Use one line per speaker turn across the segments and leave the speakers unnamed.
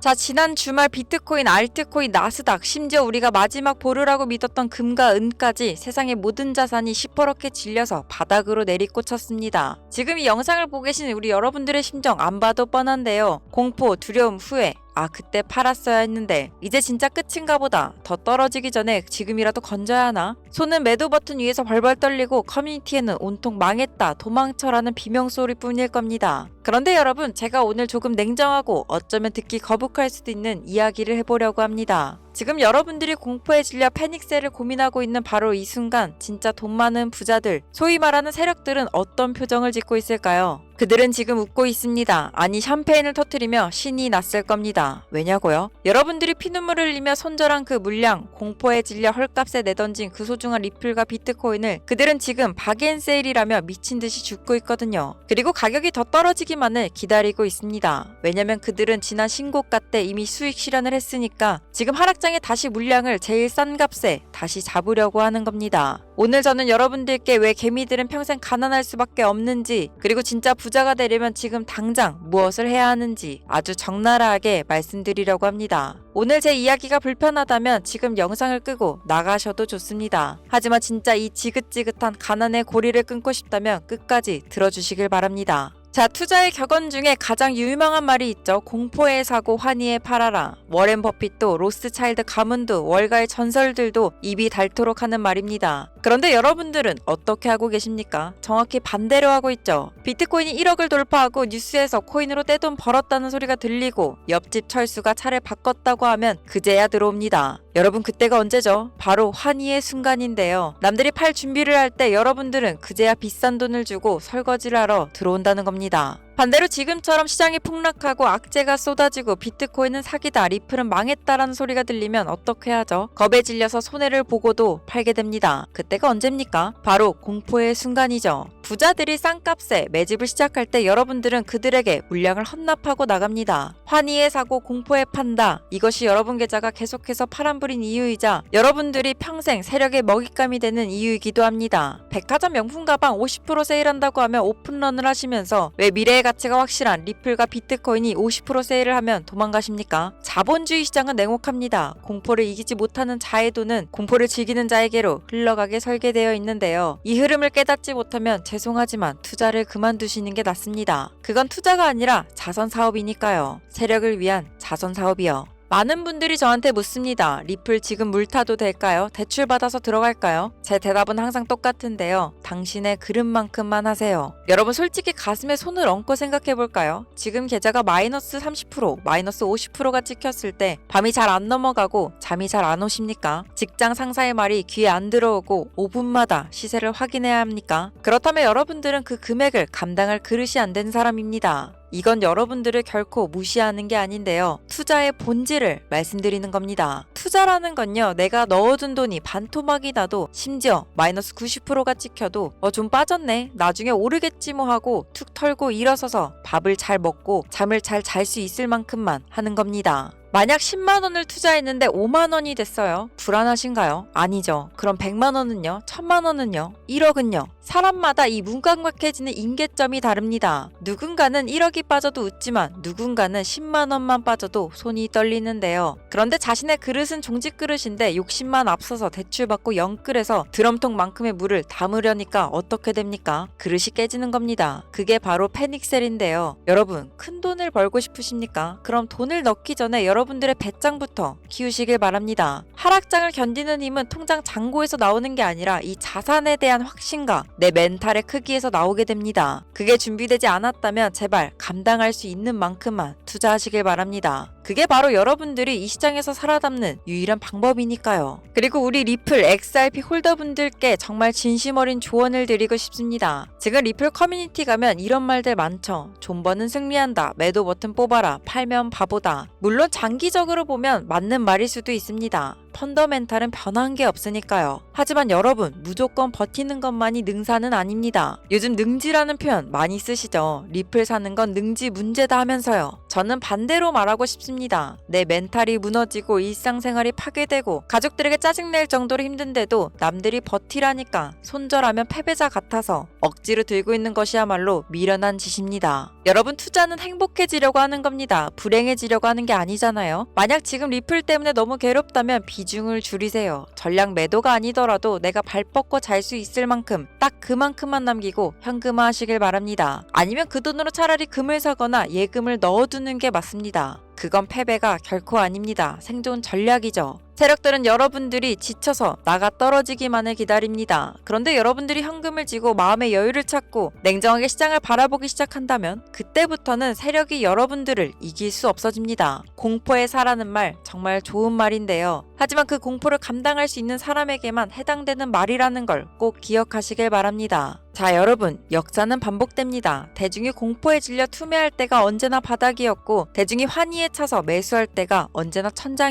자, 지난 주말 비트코인, 알트코인, 나스닥, 심지어 우리가 마지막 보루라고 믿었던 금과 은까지 세상의 모든 자산이 시퍼렇게 질려서 바닥으로 내리꽂혔습니다. 지금 이 영상을 보고 계신 우리 여러분들의 심정 안 봐도 뻔한데요. 공포, 두려움, 후회. 그때 팔았어야 했는데 이제 진짜 끝인가 보다. 더 떨어지기 전에 지금이라도 건져야 하나? 손은 매도 버튼 위에서 벌벌 떨리고 커뮤니티에는 온통 망했다, 도망쳐라는 비명소리뿐일 겁니다. 그런데 여러분, 제가 오늘 조금 냉정하고 어쩌면 듣기 거북할 수도 있는 이야기를 해보려고 합니다. 지금 여러분들이 공포에 질려 패닉셀을 고민하고 있는 바로 이 순간 진짜 돈 많은 부자들, 소위 말하는 세력들은 어떤 표정을 짓고 있을까요? 그들은 지금 웃고 있습니다. 아니, 샴페인을 터뜨리며 신이 났을 겁니다. 왜냐고요? 여러분들이 피눈물을 흘리며 손절한 그 물량, 공포에 질려 헐값에 내던진 그 소중한 리플과 비트코인을 그들은 지금 박앤세일이라며 미친듯이 죽고 있거든요. 그리고 가격이 더 떨어지기만을 기다리고 있습니다. 왜냐면 그들은 지난 신고가 때 이미 수익 실현을 했으니까 지금 하락장에 다시 물량을 제일 싼 값에 다시 잡으려고 하는 겁니다. 오늘 저는 여러분들께 왜 개미들은 평생 가난할 수밖에 없는지, 그리고 진짜 부자가 되려면 지금 당장 무엇을 해야 하는지 아주 적나라하게 말씀드리려고 합니다. 오늘 제 이야기가 불편하다면 지금 영상을 끄고 나가셔도 좋습니다. 하지만 진짜 이 지긋지긋한 가난의 고리를 끊고 싶다면 끝까지 들어주시길 바랍니다. 자, 투자의 격언 중에 가장 유명한 말이 있죠. 공포에 사고 환희에 팔아라. 워렌 버핏도 로스차일드 가문도 월가의 전설들도 입이 닳도록 하는 말입니다. 그런데 여러분들은 어떻게 하고 계십니까? 정확히 반대로 하고 있죠. 비트코인이 1억을 돌파하고 뉴스에서 코인으로 떼돈 벌었다는 소리가 들리고 옆집 철수가 차를 바꿨다고 하면 그제야 들어옵니다. 여러분, 그때가 언제죠? 바로 환희의 순간인데요. 남들이 팔 준비를 할 때 여러분들은 그제야 비싼 돈을 주고 설거지를 하러 들어온다는 겁니다. 반대로 지금처럼 시장이 폭락하고 악재가 쏟아지고 비트코인은 사기다, 리플은 망했다라는 소리가 들리면 어떻게 하죠? 겁에 질려서 손해를 보고도 팔게 됩니다. 그때가 언제입니까? 바로 공포의 순간이죠. 부자들이 싼 값에 매집을 시작할 때 여러분들은 그들에게 물량을 헌납하고 나갑니다. 환희에 사고 공포에 판다. 이것이 여러분 계좌가 계속해서 파란불인 이유이자 여러분들이 평생 세력의 먹잇감이 되는 이유이기도 합니다. 백화점 명품 가방 50% 세일한다고 하면 오픈런을 하시면서 왜 미래의 가치가 확실한 리플과 비트코인이 50% 세일을 하면 도망가십니까? 자본주의 시장은 냉혹합니다. 공포를 이기지 못하는 자의 돈은 공포를 즐기는 자에게로 흘러가게 설계되어 있는데요. 이 흐름을 깨닫지 못하면 죄송하지만 투자를 그만두시는 게 낫습니다. 그건 투자가 아니라 자선 사업이니까요. 세력을 위한 자선 사업이요. 많은 분들이 저한테 묻습니다. 리플 지금 물 타도 될까요? 대출 받아서 들어갈까요? 제 대답은 항상 똑같은데요. 당신의 그릇만큼만 하세요. 여러분, 솔직히 가슴에 손을 얹고 생각해볼까요? 지금 계좌가 마이너스 30%, 마이너스 50%가 찍혔을 때 밤이 잘 안 넘어가고 잠이 잘 안 오십니까? 직장 상사의 말이 귀에 안 들어오고 5분마다 시세를 확인해야 합니까? 그렇다면 여러분들은 그 금액을 감당할 그릇이 안 된 사람입니다. 이건 여러분들을 결코 무시하는 게 아닌데요. 투자의 본질을 말씀드리는 겁니다. 투자라는 건요, 내가 넣어둔 돈이 반토막이 나도 심지어 마이너스 90%가 찍혀도 좀 빠졌네, 나중에 오르겠지 뭐 하고 툭 털고 일어서서 밥을 잘 먹고 잠을 잘 잘 수 있을 만큼만 하는 겁니다. 만약 10만원을 투자했는데 5만원이 됐어요. 불안하신가요? 아니죠. 그럼 100만원은요? 1000만원은요? 1억은요? 사람마다 이 무감각해지는 임계점이 다릅니다. 누군가는 1억이 빠져도 웃지만 누군가는 10만원만 빠져도 손이 떨리는데요. 그런데 자신의 그릇은 종직 그릇인데 욕심만 앞서서 대출받고 영끌에서 드럼통만큼의 물을 담으려니까 어떻게 됩니까? 그릇이 깨지는 겁니다. 그게 바로 패닉셀인데요. 여러분, 큰 돈을 벌고 싶으십니까? 그럼 돈을 넣기 전에 여러분들의 배짱부터 키우시길 바랍니다. 하락장을 견디는 힘은 통장 잔고에서 나오는 게 아니라 이 자산에 대한 확신과 내 멘탈의 크기에서 나오게 됩니다. 그게 준비되지 않았다면 제발 감당할 수 있는 만큼만 투자하시길 바랍니다. 그게 바로 여러분들이 이 시장에서 살아남는 유일한 방법이니까요. 그리고 우리 리플 XRP 홀더분들께 정말 진심 어린 조언을 드리고 싶습니다. 지금 리플 커뮤니티 가면 이런 말들 많죠. 존버는 승리한다. 매도 버튼 뽑아라. 팔면 바보다. 물론 장기적으로 보면 맞는 말일 수도 있습니다. 펀더멘탈은 변한 게 없으니까요. 하지만 여러분, 무조건 버티는 것만이 능사는 아닙니다. 요즘 능지라는 표현 많이 쓰시죠? 리플 사는 건 능지 문제다 하면서요. 저는 반대로 말하고 싶습니다. 내 멘탈이 무너지고 일상생활이 파괴되고 가족들에게 짜증낼 정도로 힘든데도 남들이 버티라니까 손절하면 패배자 같아서 억지로 들고 있는 것이야말로 미련한 짓입니다. 여러분, 투자는 행복해지려고 하는 겁니다. 불행해지려고 하는 게 아니잖아요. 만약 지금 리플 때문에 너무 괴롭다면 비중을 줄이세요. 전량 매도가 아니더라도 내가 발 뻗고 잘 수 있을 만큼 딱 그만큼만 남기고 현금화 하시길 바랍니다. 아니면 그 돈으로 차라리 금을 사거나 예금을 넣어두는 게 맞습니다. 그건 패배가 결코 아닙니다. 생존 전략이죠. 세력들은 여러분들이 지쳐서 나가 떨어지기만을 기다립니다. 그런데 여러분들이 현금을 쥐고 마음의 여유를 찾고 냉정하게 시장을 바라보기 시작한다면 그때부터는 세력이 여러분들을 이길 수 없어집니다. 공포에 사라는 말 정말 좋은 말인데요. 하지만 그 공포를 감당할 수 있는 사람에게만 해당되는 말이라는 걸 꼭 기억하시길 바랍니다. 자, 여러분, 역사는 반복됩니다. 대중이 공포에 질려 투매할 때가 언제나 바닥이었고 대중이 환희에 차서 매수할 때가 언제나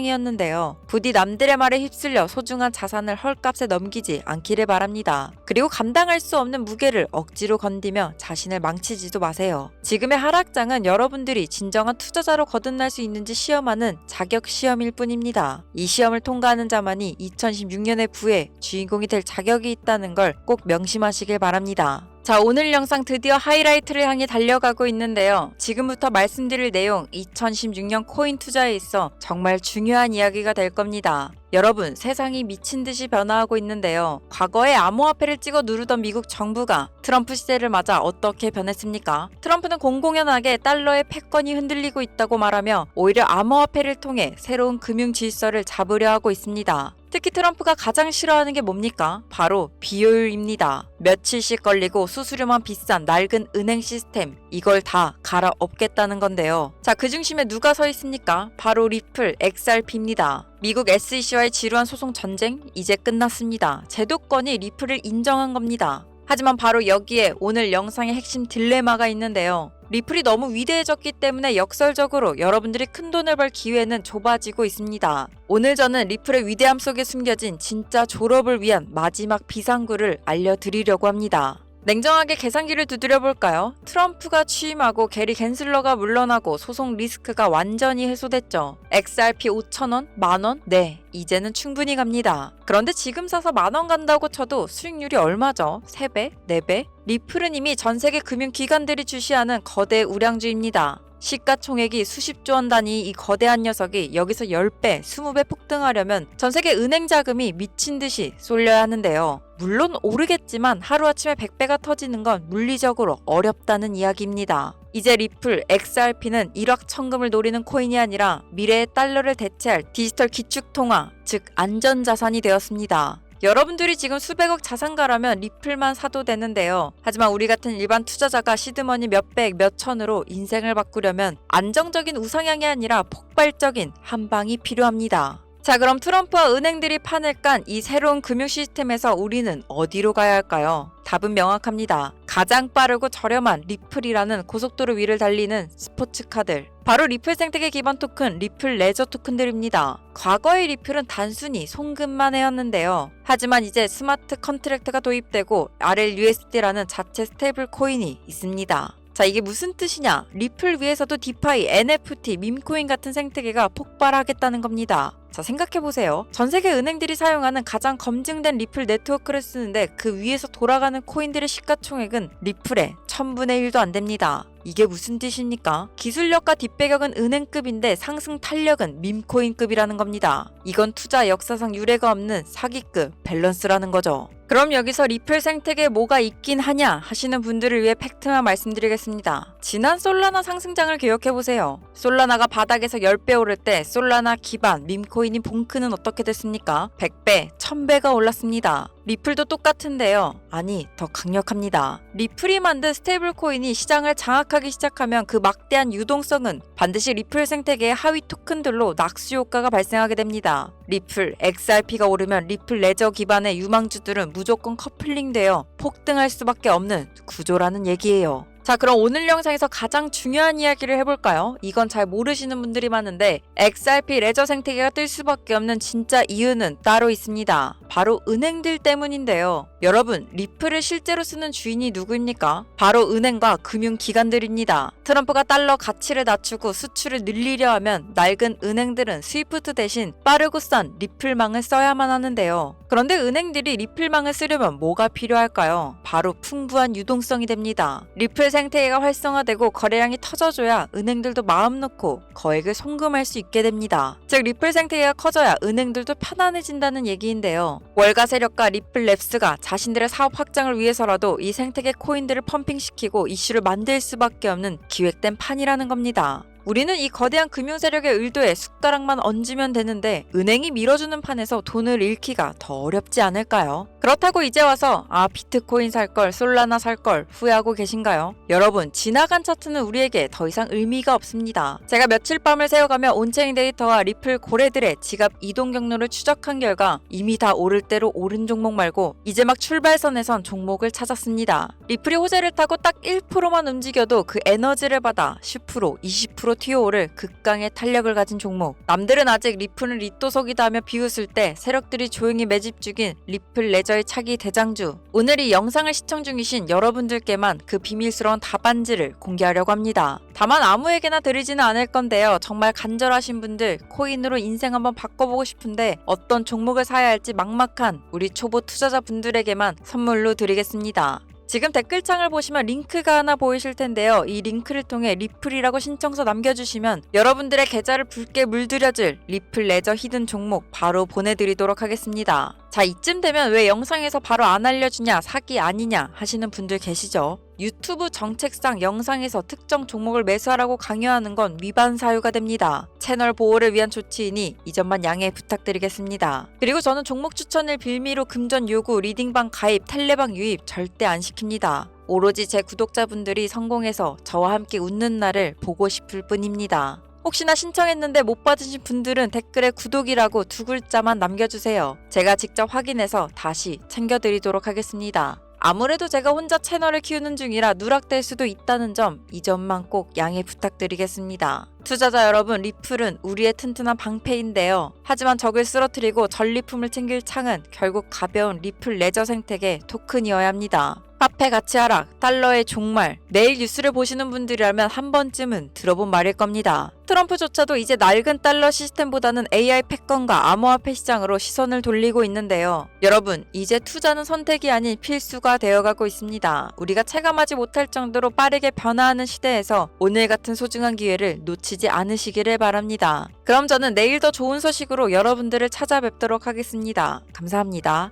천장이었는데요. 부디 남들의 말에 휩쓸려 소중한 자산을 헐값에 넘기지 않기를 바랍니다. 그리고 감당할 수 없는 무게를 억지로 건디며 자신을 망치지도 마세요. 지금의 하락장은 여러분들이 진정한 투자자로 거듭날 수 있는지 시험하는 자격 시험일 뿐입니다. 이 시험을 통과하는 자만이 2016년의 부의 주인공이 될 자격이 있다는 걸 꼭 명심하시길 바랍니다. 자, 오늘 영상 드디어 하이라이트를 향해 달려가고 있는데요. 지금부터 말씀드릴 내용 2016년 코인 투자에 있어 정말 중요한 이야기가 될 겁니다. 여러분, 세상이 미친 듯이 변화하고 있는데요. 과거에 암호화폐를 찍어 누르던 미국 정부가 트럼프 시대를 맞아 어떻게 변했습니까? 트럼프는 공공연하게 달러의 패권이 흔들리고 있다고 말하며 오히려 암호화폐를 통해 새로운 금융 질서를 잡으려 하고 있습니다. 특히 트럼프가 가장 싫어하는 게 뭡니까? 바로 비효율입니다. 며칠씩 걸리고 수수료만 비싼 낡은 은행 시스템, 이걸 다 갈아엎겠다는 건데요. 자, 그 중심에 누가 서 있습니까? 바로 리플 XRP입니다. 미국 SEC와의 지루한 소송 전쟁 이제 끝났습니다. 제도권이 리플을 인정한 겁니다. 하지만 바로 여기에 오늘 영상의 핵심 딜레마가 있는데요. 리플이 너무 위대해졌기 때문에 역설적으로 여러분들이 큰돈을 벌 기회는 좁아지고 있습니다. 오늘 저는 리플의 위대함 속에 숨겨진 진짜 졸업을 위한 마지막 비상구를 알려드리려고 합니다. 냉정하게 계산기를 두드려볼까요? 트럼프가 취임하고 게리 갠슬러가 물러나고 소송 리스크가 완전히 해소됐죠. XRP 5,000원? 만원? 네, 이제는 충분히 갑니다. 그런데 지금 사서 만원 간다고 쳐도 수익률이 얼마죠? 3배? 4배? 리플은 이미 전세계 금융기관들이 주시하는 거대 우량주입니다. 시가총액이 수십조 원 단위 이 거대한 녀석이 여기서 10배, 20배 폭등하려면 전세계 은행 자금이 미친 듯이 쏠려야 하는데요. 물론 오르겠지만 하루아침에 100배가 터지는 건 물리적으로 어렵다는 이야기입니다. 이제 리플, XRP는 일확천금을 노리는 코인이 아니라 미래의 달러를 대체할 디지털 기축통화, 즉 안전자산이 되었습니다. 여러분들이 지금 수백억 자산가라면 리플만 사도 되는데요. 하지만 우리 같은 일반 투자자가 시드머니 몇백, 몇천으로 인생을 바꾸려면 안정적인 우상향이 아니라 폭발적인 한 방이 필요합니다. 자, 그럼 트럼프와 은행들이 판을 깐 이 새로운 금융 시스템에서 우리는 어디로 가야 할까요? 답은 명확합니다. 가장 빠르고 저렴한 리플이라는 고속도로 위를 달리는 스포츠카들. 바로 리플 생태계 기반 토큰, 리플 레저 토큰들입니다. 과거의 리플은 단순히 송금만 해왔는데요. 하지만 이제 스마트 컨트랙트가 도입되고 RLUSD라는 자체 스테이블 코인이 있습니다. 자, 이게 무슨 뜻이냐? 리플 위에서도 디파이, NFT, 밈코인 같은 생태계가 폭발하겠다는 겁니다. 자, 생각해보세요. 전세계 은행들이 사용하는 가장 검증된 리플 네트워크를 쓰는데 그 위에서 돌아가는 코인들의 시가총액은 리플의 1000분의 1도 안 됩니다. 이게 무슨 뜻입니까? 기술력과 뒷배경은 은행급인데 상승 탄력은 밈코인급이라는 겁니다. 이건 투자 역사상 유례가 없는 사기급 밸런스라는 거죠. 그럼 여기서 리플 생태계에 뭐가 있긴 하냐 하시는 분들을 위해 팩트만 말씀드리겠습니다. 지난 솔라나 상승장을 기억해보세요. 솔라나가 바닥에서 10배 오를 때 솔라나 기반 밈코인인 봉크는 어떻게 됐습니까? 100배, 1000배가 올랐습니다. 리플도 똑같은데요. 아니, 더 강력합니다. 리플이 만든 스테이블 코인이 시장을 장악하기 시작하면 그 막대한 유동성은 반드시 리플 생태계의 하위 토큰들로 낙수 효과가 발생하게 됩니다. 리플, XRP가 오르면 리플 레저 기반의 유망주들은 무조건 커플링되어 폭등할 수밖에 없는 구조라는 얘기예요. 자, 그럼 오늘 영상에서 가장 중요한 이야기를 해볼까요? 이건 잘 모르시는 분들이 많은데 XRP 레저 생태계가 뜰 수밖에 없는 진짜 이유는 따로 있습니다. 바로 은행들 때문인데요. 여러분, 리플을 실제로 쓰는 주인이 누구입니까? 바로 은행과 금융기관들입니다. 트럼프가 달러 가치를 낮추고 수출을 늘리려 하면 낡은 은행들은 스위프트 대신 빠르고 싼 리플망을 써야만 하는데요. 그런데 은행들이 리플망을 쓰려면 뭐가 필요할까요? 바로 풍부한 유동성이 됩니다. 리플 생태계가 활성화되고 거래량이 터져줘야 은행들도 마음 놓고 거액을 송금할 수 있게 됩니다. 즉 리플 생태계가 커져야 은행들도 편안해진다는 얘기인데요. 월가 세력과 리플 랩스가 자신들의 사업 확장을 위해서라도 이 생태계 코인들을 펌핑시키고 이슈를 만들 수밖에 없는 기획된 판이라는 겁니다. 우리는 이 거대한 금융 세력의 의도에 숟가락만 얹으면 되는데 은행이 밀어주는 판에서 돈을 잃기가 더 어렵지 않을까요? 그렇다고 이제 와서 비트코인 살걸, 솔라나 살걸 후회하고 계신가요? 여러분, 지나간 차트는 우리에게 더 이상 의미가 없습니다. 제가 며칠 밤을 새워가며 온체인 데이터와 리플 고래들의 지갑 이동 경로를 추적한 결과 이미 다 오를 대로 오른 종목 말고 이제 막 출발선에선 종목을 찾았습니다. 리플이 호재를 타고 딱 1%만 움직여도 그 에너지를 받아 10%, 20% 튀어오를 극강의 탄력을 가진 종목. 남들은 아직 리플은 리또석이다 하며 비웃을 때 세력들이 조용히 매집 중인 리플 레저의 차기 대장주. 오늘 이 영상을 시청 중이신 여러분들께만 그 비밀스러운 답안지를 공개하려고 합니다. 다만 아무에게나 드리지는 않을 건데요. 정말 간절하신 분들, 코인으로 인생 한번 바꿔보고 싶은데 어떤 종목을 사야 할지 막막한 우리 초보 투자자분들에게만 선물로 드리겠습니다. 지금 댓글창을 보시면 링크가 하나 보이실 텐데요. 이 링크를 통해 리플이라고 신청서 남겨주시면 여러분들의 계좌를 붉게 물들여줄 리플 레저 히든 종목 바로 보내드리도록 하겠습니다. 자, 이쯤 되면 왜 영상에서 바로 안 알려주냐, 사기 아니냐 하시는 분들 계시죠? 유튜브 정책상 영상에서 특정 종목을 매수하라고 강요하는 건 위반 사유가 됩니다. 채널 보호를 위한 조치이니 이 점만 양해 부탁드리겠습니다. 그리고 저는 종목 추천을 빌미로 금전 요구, 리딩방 가입, 텔레방 유입 절대 안 시킵니다. 오로지 제 구독자분들이 성공해서 저와 함께 웃는 날을 보고 싶을 뿐입니다. 혹시나 신청했는데 못 받으신 분들은 댓글에 구독이라고 2글자만 남겨주세요. 제가 직접 확인해서 다시 챙겨드리도록 하겠습니다. 아무래도 제가 혼자 채널을 키우는 중이라 누락될 수도 있다는 점, 이 점만 꼭 양해 부탁드리겠습니다. 투자자 여러분, 리플은 우리의 튼튼한 방패인데요. 하지만 적을 쓰러뜨리고 전리품을 챙길 창은 결국 가벼운 리플 레저 생태계 토큰이어야 합니다. 화폐 가치 하락, 달러의 종말, 내일 뉴스를 보시는 분들이라면 한 번쯤은 들어본 말일 겁니다. 트럼프조차도 이제 낡은 달러 시스템보다는 AI 패권과 암호화폐 시장으로 시선을 돌리고 있는데요. 여러분, 이제 투자는 선택이 아닌 필수가 되어가고 있습니다. 우리가 체감하지 못할 정도로 빠르게 변화하는 시대에서 오늘 같은 소중한 기회를 놓치지 않으시기를 바랍니다. 그럼 저는 내일 더 좋은 소식으로 여러분들을 찾아뵙도록 하겠습니다. 감사합니다.